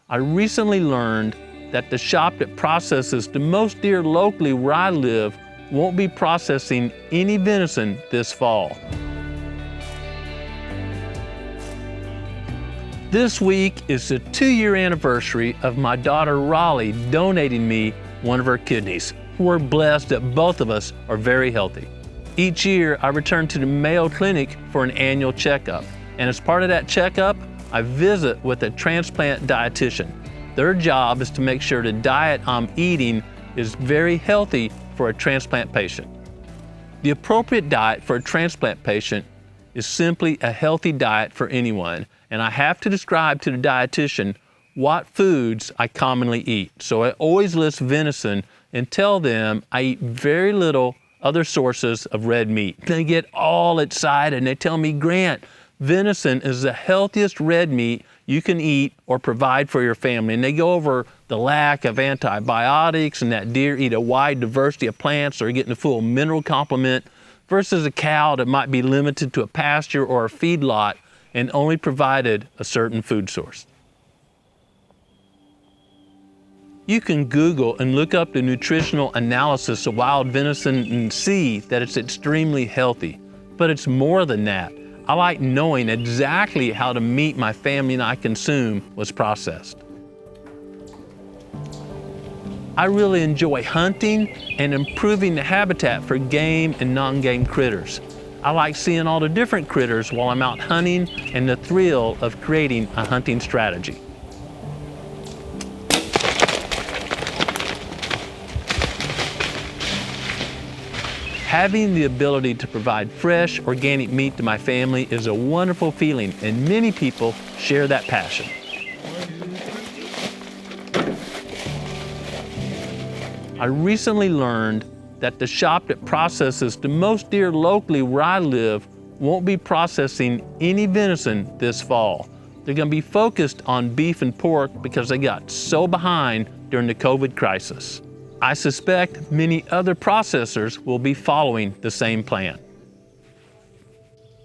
I recently learned that the shop that processes the most deer locally where I live won't be processing any venison this fall. This week is the 2-year anniversary of my daughter Raleigh donating me one of her kidneys. We're blessed that both of us are very healthy. Each year, I return to the Mayo Clinic for an annual checkup. And as part of that checkup, I visit with a transplant dietitian. Their job is to make sure the diet I'm eating is very healthy for a transplant patient. The appropriate diet for a transplant patient is simply a healthy diet for anyone. And I have to describe to the dietitian what foods I commonly eat. So I always list venison and tell them I eat very little other sources of red meat. They get all excited and they tell me, Grant, venison is the healthiest red meat you can eat or provide for your family. And they go over the lack of antibiotics and that deer eat a wide diversity of plants or getting a full mineral complement versus a cow that might be limited to a pasture or a feedlot and only provided a certain food source. You can Google and look up the nutritional analysis of wild venison and see that it's extremely healthy. But it's more than that. I like knowing exactly how the meat my family and I consume was processed. I really enjoy hunting and improving the habitat for game and non-game critters. I like seeing all the different critters while I'm out hunting and the thrill of creating a hunting strategy. Having the ability to provide fresh, organic meat to my family is a wonderful feeling, and many people share that passion. I recently learned that the shop that processes the most deer locally where I live won't be processing any venison this fall. They're going to be focused on beef and pork because they got so behind during the COVID crisis. I suspect many other processors will be following the same plan.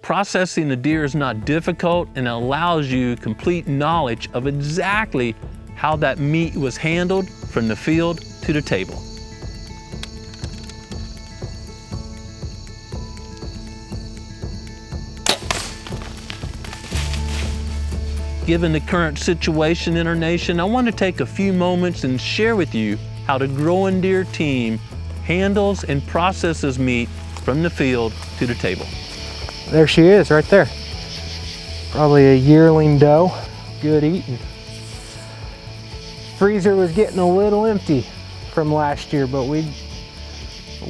Processing the deer is not difficult and allows you complete knowledge of exactly how that meat was handled from the field to the table. Given the current situation in our nation, I want to take a few moments and share with you how the Growing Deer team handles and processes meat from the field to the table. There she is, right there. Probably a yearling doe, good eating. Freezer was getting a little empty from last year, but we're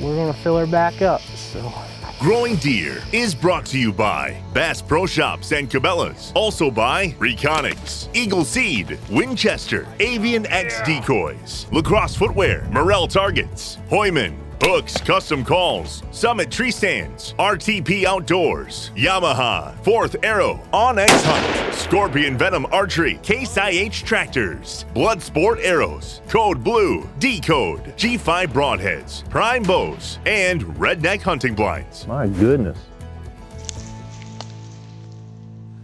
gonna fill her back up, so. Growing Deer is brought to you by Bass Pro Shops and Cabela's. Also by Reconics, Eagle Seed, Winchester, Avian X Decoys, Lacrosse Footwear, Morel Targets, Hoyman, Hooks Custom Calls, Summit Tree Stands, RTP Outdoors, Yamaha, Fourth Arrow, Onyx Hunt, Scorpion Venom Archery, Case IH Tractors, Bloodsport Arrows, Code Blue, D-Code, G5 Broadheads, Prime Bows, and Redneck Hunting Blinds. My goodness.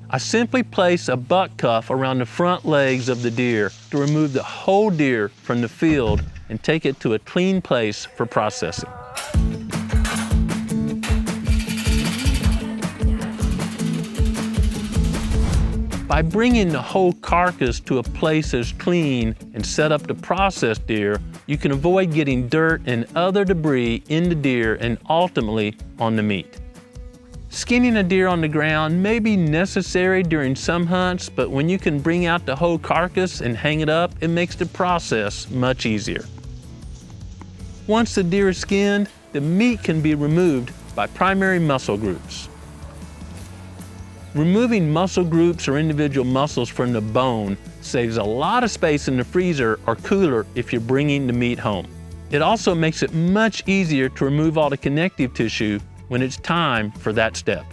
I simply place a butt cuff around the front legs of the deer to remove the whole deer from the field and take it to a clean place for processing. By bringing the whole carcass to a place that's clean and set up to process deer, you can avoid getting dirt and other debris in the deer and ultimately on the meat. Skinning a deer on the ground may be necessary during some hunts, but when you can bring out the whole carcass and hang it up, it makes the process much easier. Once the deer is skinned, the meat can be removed by primary muscle groups. Removing muscle groups or individual muscles from the bone saves a lot of space in the freezer or cooler if you're bringing the meat home. It also makes it much easier to remove all the connective tissue when it's time for that step.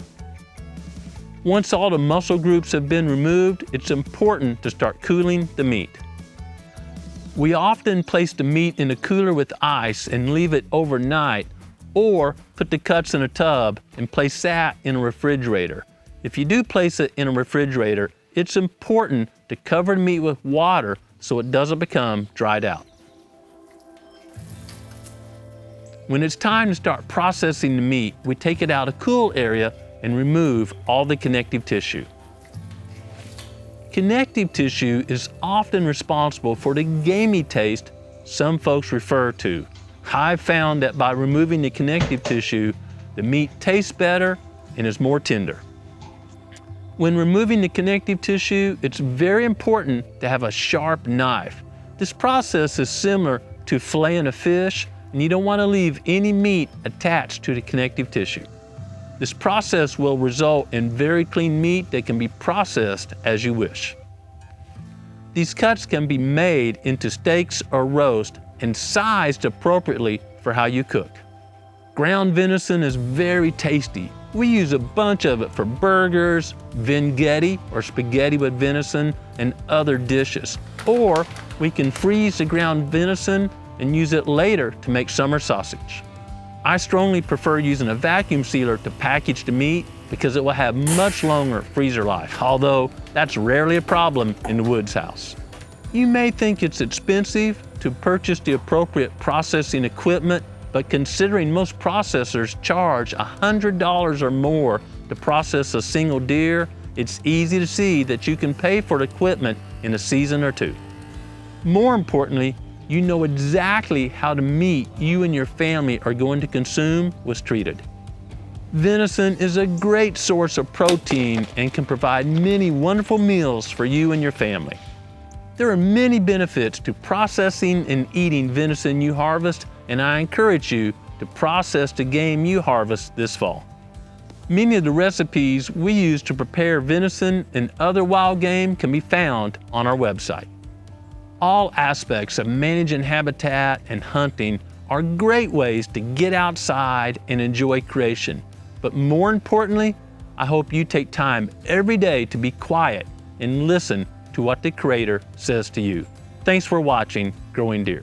Once all the muscle groups have been removed, it's important to start cooling the meat. We often place the meat in a cooler with ice and leave it overnight, or put the cuts in a tub and place that in a refrigerator. If you do place it in a refrigerator, it's important to cover the meat with water so it doesn't become dried out. When it's time to start processing the meat, we take it out a cool area and remove all the connective tissue. Connective tissue is often responsible for the gamey taste some folks refer to. I've found that by removing the connective tissue, the meat tastes better and is more tender. When removing the connective tissue, it's very important to have a sharp knife. This process is similar to filleting a fish, and you don't want to leave any meat attached to the connective tissue. This process will result in very clean meat that can be processed as you wish. These cuts can be made into steaks or roast and sized appropriately for how you cook. Ground venison is very tasty. We use a bunch of it for burgers, vinaigrette or spaghetti with venison, and other dishes. Or we can freeze the ground venison and use it later to make summer sausage. I strongly prefer using a vacuum sealer to package the meat because it will have much longer freezer life, although that's rarely a problem in the Woods house. You may think it's expensive to purchase the appropriate processing equipment, but considering most processors charge $100 or more to process a single deer, it's easy to see that you can pay for the equipment in a season or two. More importantly, you know exactly how the meat you and your family are going to consume was treated. Venison is a great source of protein and can provide many wonderful meals for you and your family. There are many benefits to processing and eating venison you harvest, and I encourage you to process the game you harvest this fall. Many of the recipes we use to prepare venison and other wild game can be found on our website. All aspects of managing habitat and hunting are great ways to get outside and enjoy creation. But more importantly, I hope you take time every day to be quiet and listen to what the Creator says to you. Thanks for watching Growing Deer.